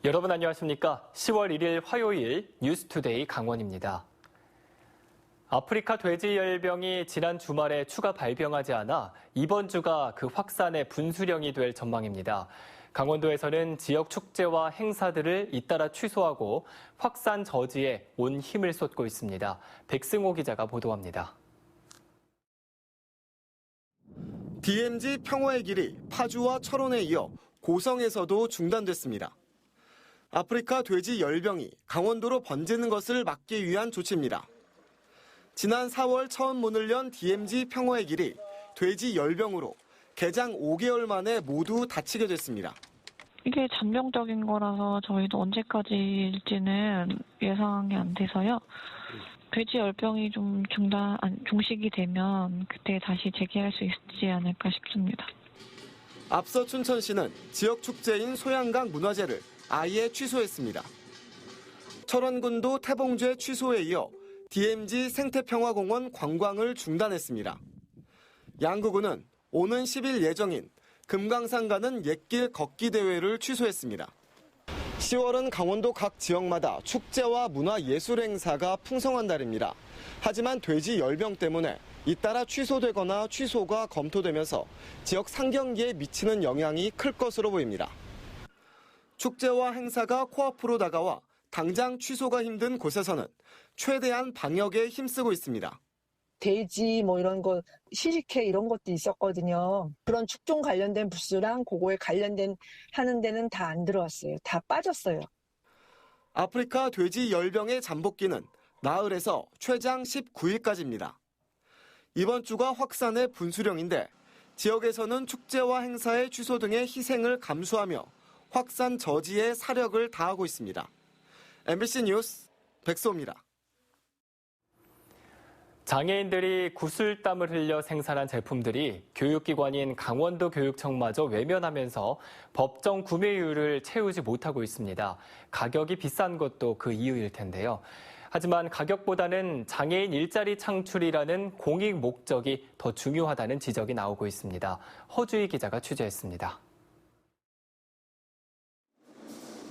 여러분 안녕하십니까? 10월 1일 화요일 뉴스투데이 강원입니다. 아프리카 돼지열병이 지난 주말에 추가 발병하지 않아 이번 주가 그 확산의 분수령이 될 전망입니다. 강원도에서는 지역 축제와 행사들을 잇따라 취소하고 확산 저지에 온 힘을 쏟고 있습니다. 백승호 기자가 보도합니다. DMZ 평화의 길이 파주와 철원에 이어 고성에서도 중단됐습니다. 아프리카 돼지 열병이 강원도로 번지는 것을 막기 위한 조치입니다. 지난 4월 처음 문을 연 DMZ 평화의 길이 돼지 열병으로 개장 5개월 만에 모두 닫히게 됐습니다. 이게 잠정적인 거라서 저희도 언제까지일지는 예상이 안 돼서요. 돼지 열병이 좀 종식이 되면 그때 다시 재개할 수 있지 않을까 싶습니다. 앞서 춘천시는 지역 축제인 소양강 문화제를 아예 취소했습니다. 철원군도 태봉제 취소에 이어 DMZ 생태평화공원 관광을 중단했습니다. 양구군은 오는 10일 예정인 금강산 가는 옛길 걷기 대회를 취소했습니다. 10월은 강원도 각 지역마다 축제와 문화예술 행사가 풍성한 달입니다. 하지만 돼지 열병 때문에 잇따라 취소되거나 취소가 검토되면서 지역 상경기에 미치는 영향이 클 것으로 보입니다. 축제와 행사가 코앞으로 다가와 당장 취소가 힘든 곳에서는 최대한 방역에 힘쓰고 있습니다. 돼지 이런 거 시식회 이런 것도 있었거든요. 그런 축종 관련된 부스랑 그거에 관련된 하는 데는 다 안 들어왔어요. 다 빠졌어요. 아프리카 돼지 열병의 잠복기는 나흘에서 최장 19일까지입니다. 이번 주가 확산의 분수령인데 지역에서는 축제와 행사의 취소 등의 희생을 감수하며 확산 저지에 사력을 다하고 있습니다. MBC 뉴스 백소입니다. 장애인들이 구슬땀을 흘려 생산한 제품들이 교육기관인 강원도 교육청마저 외면하면서 법정 구매율을 채우지 못하고 있습니다. 가격이 비싼 것도 그 이유일 텐데요. 하지만 가격보다는 장애인 일자리 창출이라는 공익 목적이 더 중요하다는 지적이 나오고 있습니다. 허주희 기자가 취재했습니다.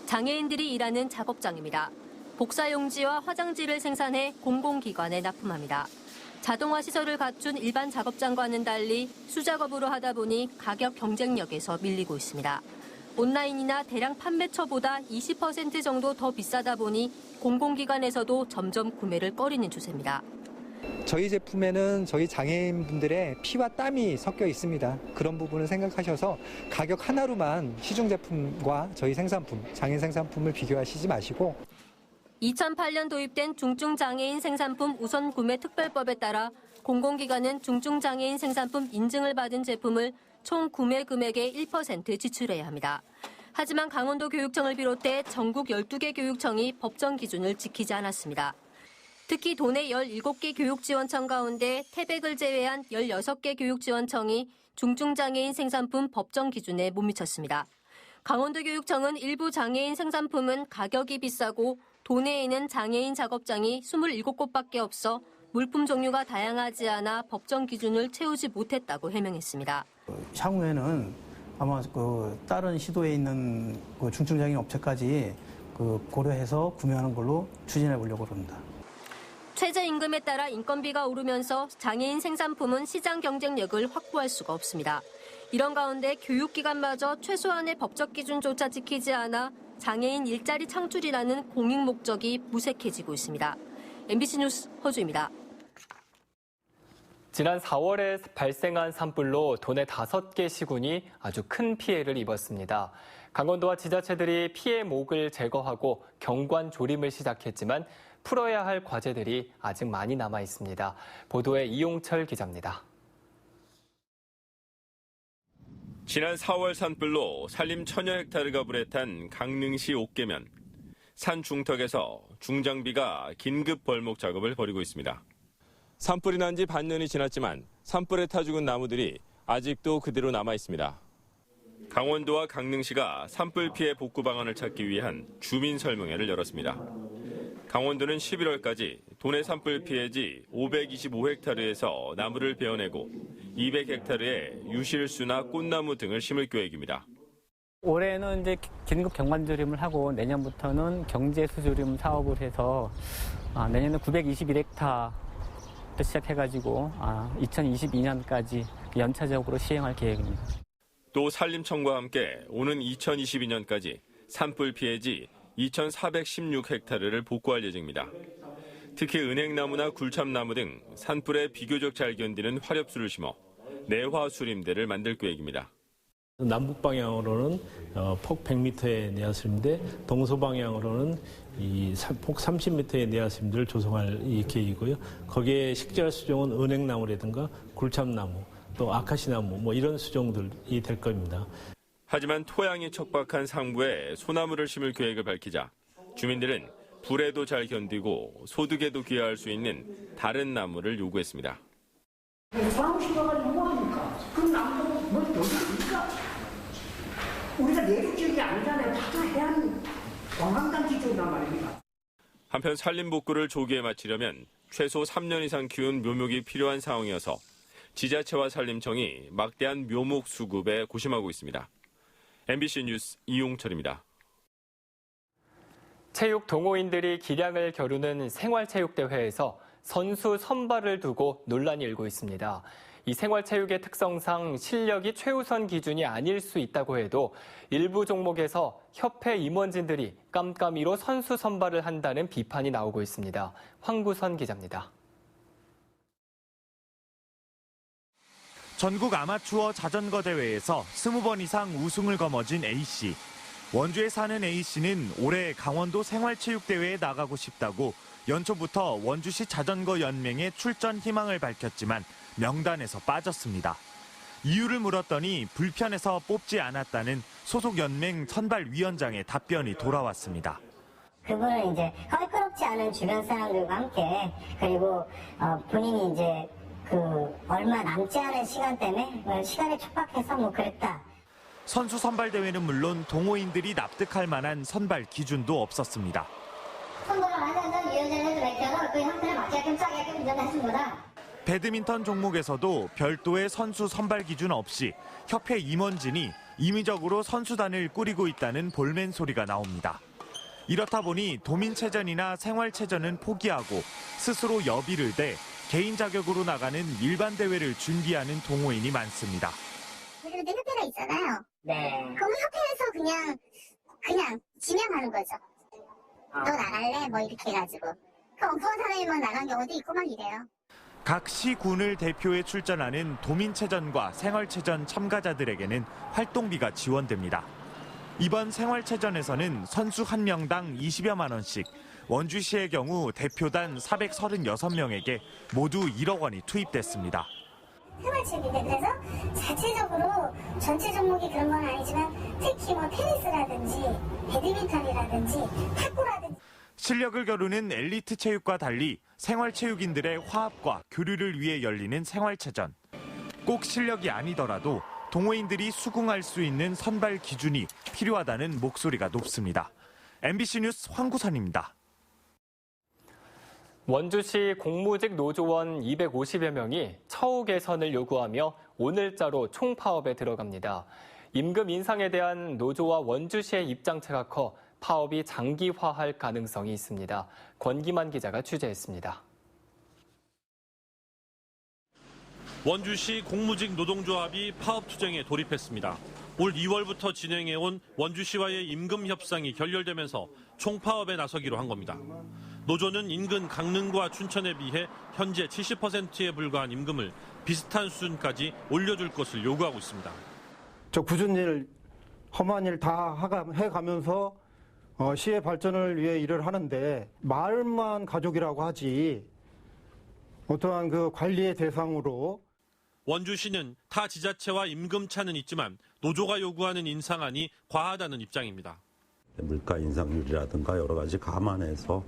장애인들이 일하는 작업장입니다. 복사용지와 화장지를 생산해 공공기관에 납품합니다. 자동화 시설을 갖춘 일반 작업장과는 달리 수작업으로 하다 보니 가격 경쟁력에서 밀리고 있습니다. 온라인이나 대량 판매처보다 20% 정도 더 비싸다 보니 공공기관에서도 점점 구매를 꺼리는 추세입니다. 저희 제품에는 저희 장애인분들의 피와 땀이 섞여 있습니다. 그런 부분을 생각하셔서 가격 하나로만 시중 제품과 저희 생산품, 장애인 생산품을 비교하시지 마시고 2008년 도입된 중증장애인 생산품 우선 구매 특별법에 따라 공공기관은 중증장애인 생산품 인증을 받은 제품을 총 구매 금액의 1% 지출해야 합니다. 하지만 강원도 교육청을 비롯해 전국 12개 교육청이 법정 기준을 지키지 않았습니다. 특히 도내 17개 교육지원청 가운데 태백을 제외한 16개 교육지원청이 중증장애인 생산품 법정 기준에 못 미쳤습니다. 강원도 교육청은 일부 장애인 생산품은 가격이 비싸고 도내에는 장애인 작업장이 27곳밖에 없어 물품 종류가 다양하지 않아 법정 기준을 채우지 못했다고 해명했습니다. 향후에는 아마 다른 시도에 있는 중증장애인 업체까지 고려해서 구매하는 걸로 추진해 보려고 합니다. 최저임금에 따라 인건비가 오르면서 장애인 생산품은 시장 경쟁력을 확보할 수가 없습니다. 이런 가운데 교육기관마저 최소한의 법적 기준조차 지키지 않아 장애인 일자리 창출이라는 공익 목적이 무색해지고 있습니다. MBC 뉴스 허주입니다. 지난 4월에 발생한 산불로 도내 5개 시군이 아주 큰 피해를 입었습니다. 강원도와 지자체들이 피해 목을 제거하고 경관 조림을 시작했지만 풀어야 할 과제들이 아직 많이 남아 있습니다. 보도에 이용철 기자입니다. 지난 4월 산불로 산림 1000여 헥타르가 불에 탄 강릉시 옥계면. 산 중턱에서 중장비가 긴급 벌목 작업을 벌이고 있습니다. 산불이 난 지 반년이 지났지만 산불에 타 죽은 나무들이 아직도 그대로 남아 있습니다. 강원도와 강릉시가 산불 피해 복구 방안을 찾기 위한 주민 설명회를 열었습니다. 강원도는 11월까지 도내 산불 피해지 525헥타르에서 나무를 베어내고 200헥타르에 유실수나 꽃나무 등을 심을 계획입니다. 올해는 이제 긴급 경관조림을 하고 내년부터는 경제수조림 사업을 해서 내년에 921헥타부터 시작해가지고 2022년까지 연차적으로 시행할 계획입니다. 또 산림청과 함께 오는 2022년까지 산불 피해지 2,416헥타르를 복구할 예정입니다. 특히 은행나무나 굴참나무 등 산불에 비교적 잘 견디는 화렵수를 심어 내화수림대를 만들 계획입니다. 남북 방향으로는 폭 100m의 내화수림대, 동서 방향으로는 폭 30m의 내화수림대를 조성할 계획이고요. 거기에 식재할 수종은 은행나무라든가 굴참나무, 또 아카시나무 이런 수종들이 될 겁니다. 하지만 토양이 척박한 상부에 소나무를 심을 계획을 밝히자 주민들은 불에도 잘 견디고 소득에도 기여할 수 있는 다른 나무를 요구했습니다. 나무 심어가지고 뭐합니까? 그 나무는 뭐 어디입니까? 우리가 내륙 지역이 아니잖아요. 다 해안 관광단 지역이란 말입니다. 한편 산림복구를 조기에 마치려면 최소 3년 이상 키운 묘목이 필요한 상황이어서 지자체와 산림청이 막대한 묘목 수급에 고심하고 있습니다. MBC 뉴스 이용철입니다. 체육 동호인들이 기량을 겨루는 생활체육대회에서 선수 선발을 두고 논란이 일고 있습니다. 이 생활체육의 특성상 실력이 최우선 기준이 아닐 수 있다고 해도 일부 종목에서 협회 임원진들이 깜깜이로 선수 선발을 한다는 비판이 나오고 있습니다. 황구선 기자입니다. 전국 아마추어 자전거 대회에서 20번 이상 우승을 거머쥔 A씨. 원주에 사는 A씨는 올해 강원도 생활체육대회에 나가고 싶다고 연초부터 원주시 자전거 연맹에 출전 희망을 밝혔지만 명단에서 빠졌습니다. 이유를 물었더니 불편해서 뽑지 않았다는 소속 연맹 선발위원장의 답변이 돌아왔습니다. 그분은 이제 껄끄럽지 않은 주변 사람들과 함께 그리고 본인이 이제 얼마 남지 않은 시간 때문에 시간에 촉박해서 그랬다. 선수 선발 대회는 물론 동호인들이 납득할 만한 선발 기준도 없었습니다. 선발을 하는 위원장을 맡겨서 그 형태를 맞게끔 짜게끔 운전해 준 거다. 배드민턴 종목에서도 별도의 선수 선발 기준 없이 협회 임원진이 임의적으로 선수단을 꾸리고 있다는 볼멘 소리가 나옵니다. 이렇다 보니 도민체전이나 생활체전은 포기하고 스스로 여비를 대 개인 자격으로 나가는 일반 대회를 준비하는 동호인이 많습니다. 그런데 협회가 있잖아요. 네. 그럼 협회에서 그냥 지명하는 거죠. 너 나갈래? 이렇게 해가지고. 그 엉뚱한 사람이만 나간 경우도 있고 막 이래요. 각 시군을 대표해 출전하는 도민체전과 생활체전 참가자들에게는 활동비가 지원됩니다. 이번 생활체전에서는 선수 1명당 20여만 원씩, 원주시의 경우 대표단 436명에게 모두 1억 원이 투입됐습니다. 생활체육인데 그래서 자체적으로 전체 종목이 그런 건 아니지만 특히 테니스라든지 배드민턴이라든지 탁구라든지 실력을 겨루는 엘리트 체육과 달리 생활체육인들의 화합과 교류를 위해 열리는 생활체전. 꼭 실력이 아니더라도 동호인들이 수긍할 수 있는 선발 기준이 필요하다는 목소리가 높습니다. MBC 뉴스 황구선입니다. 원주시 공무직 노조원 250여 명이 처우 개선을 요구하며 오늘자로 총파업에 들어갑니다. 임금 인상에 대한 노조와 원주시의 입장차가 커 파업이 장기화할 가능성이 있습니다. 권기만 기자가 취재했습니다. 원주시 공무직 노동조합이 파업 투쟁에 돌입했습니다. 올 2월부터 진행해온 원주시와의 임금 협상이 결렬되면서 총파업에 나서기로 한 겁니다. 노조는 인근 강릉과 춘천에 비해 현재 70%에 불과한 임금을 비슷한 수준까지 올려줄 것을 요구하고 있습니다. 저 굳은 일, 험한 일 다 해가면서 시의 발전을 위해 일을 하는데 말만 가족이라고 하지 어떠한 그 관리의 대상으로 원주시는 타 지자체와 임금 차는 있지만 노조가 요구하는 인상안이 과하다는 입장입니다. 물가 인상률이라든가 여러 가지 감안해서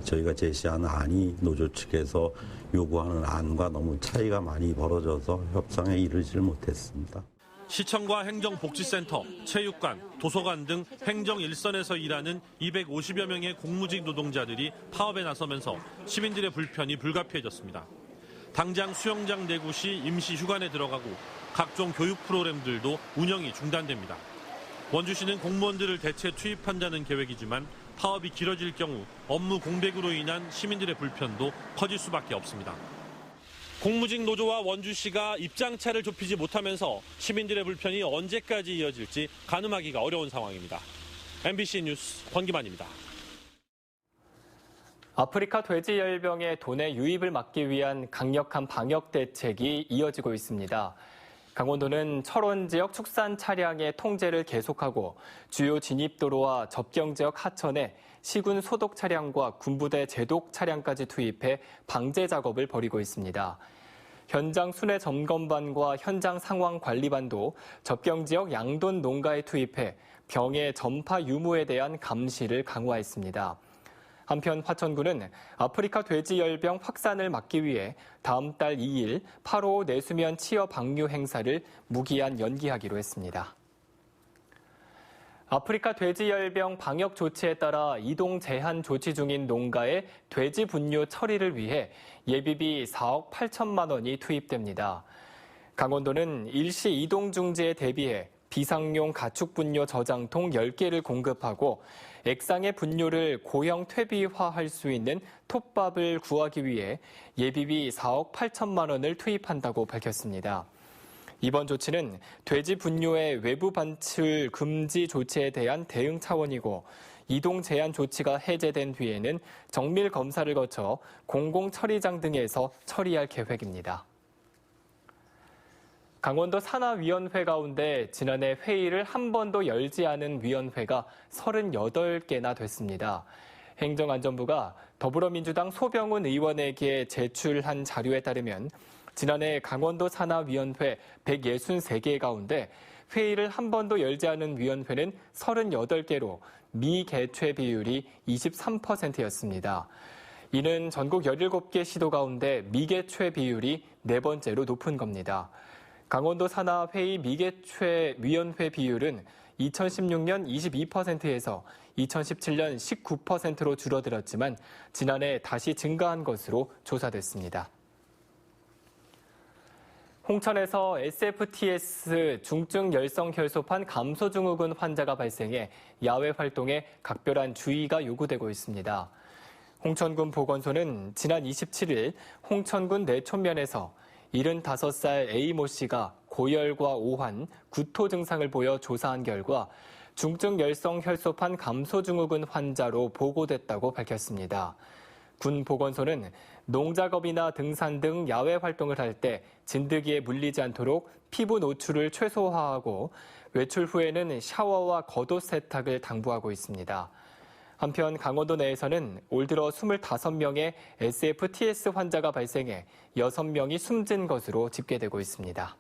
저희가 제시한 안이 노조 측에서 요구하는 안과 너무 차이가 많이 벌어져서 협상에 이르지를 못했습니다. 시청과 행정복지센터, 체육관, 도서관 등 행정 일선에서 일하는 250여 명의 공무직 노동자들이 파업에 나서면서 시민들의 불편이 불가피해졌습니다. 당장 수영장 내구 시 임시 휴관에 들어가고 각종 교육 프로그램들도 운영이 중단됩니다. 원주시는 공무원들을 대체 투입한다는 계획이지만 파업이 길어질 경우 업무 공백으로 인한 시민들의 불편도 커질 수밖에 없습니다. 공무직 노조와 원주시가 입장차를 좁히지 못하면서 시민들의 불편이 언제까지 이어질지 가늠하기가 어려운 상황입니다. MBC 뉴스 권기만입니다. 아프리카 돼지열병의 도내 유입을 막기 위한 강력한 방역 대책이 이어지고 있습니다. 강원도는 철원 지역 축산 차량의 통제를 계속하고 주요 진입도로와 접경 지역 하천에 시군 소독 차량과 군부대 제독 차량까지 투입해 방제 작업을 벌이고 있습니다. 현장 순회 점검반과 현장 상황 관리반도 접경 지역 양돈 농가에 투입해 병의 전파 유무에 대한 감시를 강화했습니다. 한편 화천군은 아프리카 돼지열병 확산을 막기 위해 다음 달 2일 8.5 내수면 치어 방류 행사를 무기한 연기하기로 했습니다. 아프리카 돼지열병 방역 조치에 따라 이동 제한 조치 중인 농가의 돼지 분뇨 처리를 위해 예비비 4억 8천만 원이 투입됩니다. 강원도는 일시 이동 중지에 대비해 비상용 가축 분뇨 저장통 10개를 공급하고 액상의 분뇨를 고형 퇴비화할 수 있는 톱밥을 구하기 위해 예비비 4억 8천만 원을 투입한다고 밝혔습니다. 이번 조치는 돼지 분뇨의 외부 반출 금지 조치에 대한 대응 차원이고 이동 제한 조치가 해제된 뒤에는 정밀 검사를 거쳐 공공처리장 등에서 처리할 계획입니다. 강원도 산하위원회 가운데 지난해 회의를 한 번도 열지 않은 위원회가 38개나 됐습니다. 행정안전부가 더불어민주당 소병훈 의원에게 제출한 자료에 따르면 지난해 강원도 산하위원회 163개 가운데 회의를 한 번도 열지 않은 위원회는 38개로 미개최 비율이 23%였습니다. 이는 전국 17개 시도 가운데 미개최 비율이 4번째로 높은 겁니다. 강원도 산하회의 미개최 위원회 비율은 2016년 22%에서 2017년 19%로 줄어들었지만 지난해 다시 증가한 것으로 조사됐습니다. 홍천에서 SFTS 중증 열성 혈소판 감소 증후군 환자가 발생해 야외 활동에 각별한 주의가 요구되고 있습니다. 홍천군 보건소는 지난 27일 홍천군 내촌면에서 75살 A모 씨가 고열과 오한, 구토 증상을 보여 조사한 결과 중증 열성 혈소판 감소 증후군 환자로 보고됐다고 밝혔습니다. 군 보건소는 농작업이나 등산 등 야외 활동을 할 때 진드기에 물리지 않도록 피부 노출을 최소화하고 외출 후에는 샤워와 겉옷 세탁을 당부하고 있습니다. 한편 강원도 내에서는 올 들어 25명의 SFTS 환자가 발생해 6명이 숨진 것으로 집계되고 있습니다.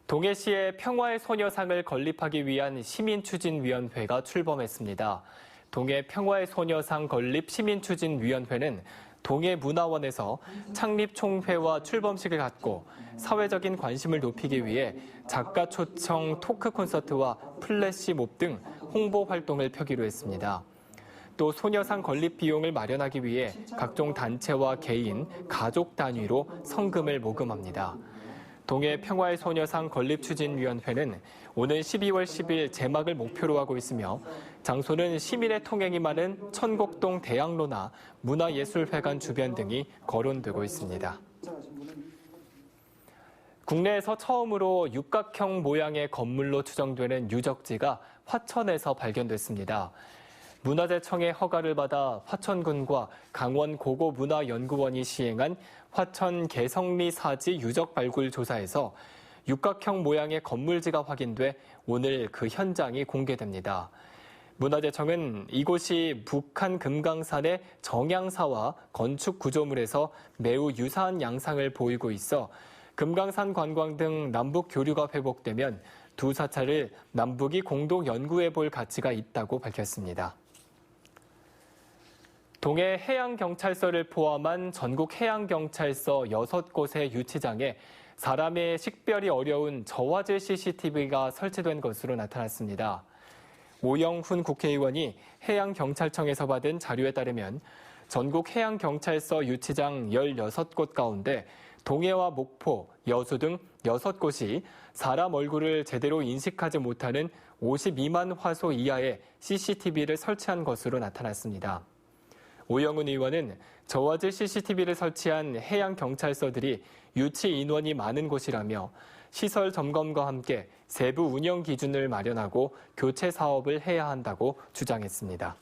동해시에 평화의 소녀상을 건립하기 위한 시민추진위원회가 출범했습니다. 동해 평화의 소녀상 건립 시민추진위원회는 동해문화원에서 창립총회와 출범식을 갖고 사회적인 관심을 높이기 위해 작가 초청 토크 콘서트와 플래시몹 등 홍보 활동을 펴기로 했습니다. 또 소녀상 건립 비용을 마련하기 위해 각종 단체와 개인, 가족 단위로 성금을 모금합니다. 동해 평화의 소녀상 건립추진위원회는 오는 12월 10일 개막을 목표로 하고 있으며 장소는 시민의 통행이 많은 천곡동 대학로나 문화예술회관 주변 등이 거론되고 있습니다. 국내에서 처음으로 육각형 모양의 건물로 추정되는 유적지가 화천에서 발견됐습니다. 문화재청의 허가를 받아 화천군과 강원고고문화연구원이 시행한 화천 개성리 사지 유적 발굴 조사에서 육각형 모양의 건물지가 확인돼 오늘 그 현장이 공개됩니다. 문화재청은 이곳이 북한 금강산의 정양사와 건축 구조물에서 매우 유사한 양상을 보이고 있어 금강산 관광 등 남북 교류가 회복되면 두 사찰을 남북이 공동 연구해 볼 가치가 있다고 밝혔습니다. 동해 해양경찰서를 포함한 전국 해양경찰서 6곳의 유치장에 사람의 식별이 어려운 저화질 CCTV가 설치된 것으로 나타났습니다. 오영훈 국회의원이 해양경찰청에서 받은 자료에 따르면 전국 해양경찰서 유치장 16곳 가운데 동해와 목포, 여수 등 6곳이 사람 얼굴을 제대로 인식하지 못하는 52만 화소 이하의 CCTV를 설치한 것으로 나타났습니다. 오영훈 의원은 저화질 CCTV를 설치한 해양경찰서들이 유치 인원이 많은 곳이라며 시설 점검과 함께 세부 운영 기준을 마련하고 교체 사업을 해야 한다고 주장했습니다.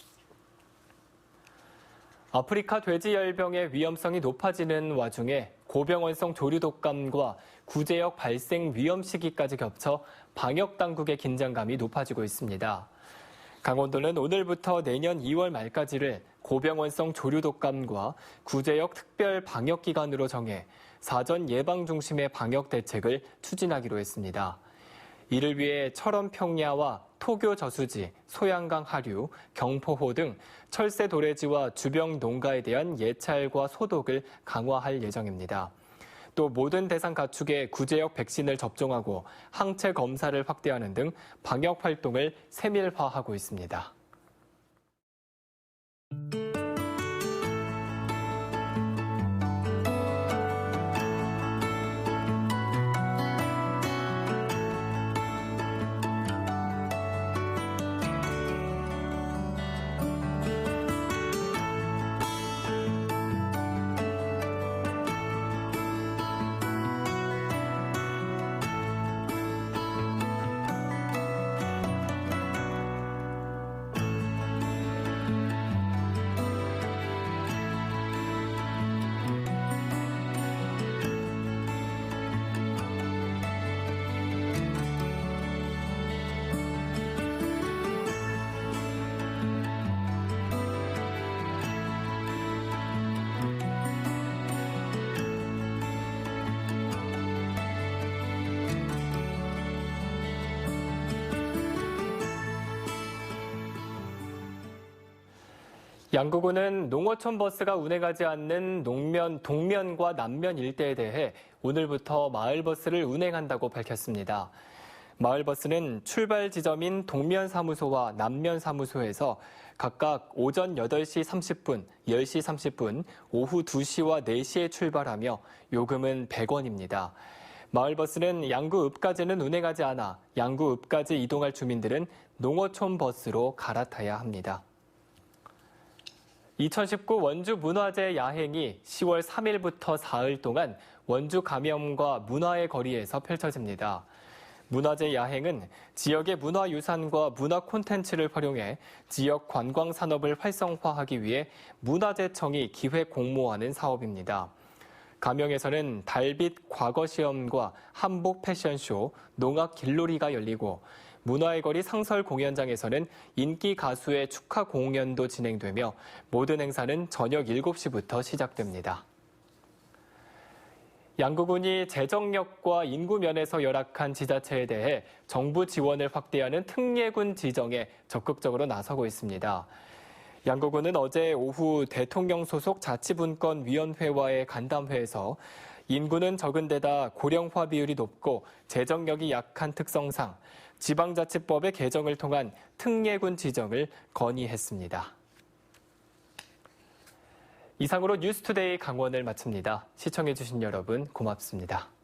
아프리카 돼지열병의 위험성이 높아지는 와중에 고병원성 조류독감과 구제역 발생 위험 시기까지 겹쳐 방역당국의 긴장감이 높아지고 있습니다. 강원도는 오늘부터 내년 2월 말까지를 고병원성 조류독감과 구제역 특별 방역기간으로 정해 사전 예방 중심의 방역 대책을 추진하기로 했습니다. 이를 위해 철원 평야와 토교 저수지, 소양강 하류, 경포호 등 철새 도래지와 주변 농가에 대한 예찰과 소독을 강화할 예정입니다. 또 모든 대상 가축에 구제역 백신을 접종하고 항체 검사를 확대하는 등 방역 활동을 세밀화하고 있습니다. 양구군은 농어촌 버스가 운행하지 않는 동면과 남면 일대에 대해 오늘부터 마을버스를 운행한다고 밝혔습니다. 마을버스는 출발 지점인 동면사무소와 남면사무소에서 각각 오전 8시 30분, 10시 30분, 오후 2시와 4시에 출발하며 요금은 100원입니다. 마을버스는 양구읍까지는 운행하지 않아 양구읍까지 이동할 주민들은 농어촌 버스로 갈아타야 합니다. 2019 원주 문화제 야행이 10월 3일부터 사흘 동안 원주 감염과 문화의 거리에서 펼쳐집니다. 문화제 야행은 지역의 문화유산과 문화 콘텐츠를 활용해 지역 관광 산업을 활성화하기 위해 문화재청이 기획 공모하는 사업입니다. 가명에서는 달빛 과거시험과 한복 패션쇼, 농악 길놀이가 열리고 문화의 거리 상설 공연장에서는 인기 가수의 축하 공연도 진행되며 모든 행사는 저녁 7시부터 시작됩니다. 양구군이 재정력과 인구 면에서 열악한 지자체에 대해 정부 지원을 확대하는 특례군 지정에 적극적으로 나서고 있습니다. 양구군은 어제 오후 대통령 소속 자치분권위원회와의 간담회에서 인구는 적은 데다 고령화 비율이 높고 재정력이 약한 특성상 지방자치법의 개정을 통한 특례군 지정을 건의했습니다. 이상으로 뉴스투데이 강원을 마칩니다. 시청해주신 여러분 고맙습니다.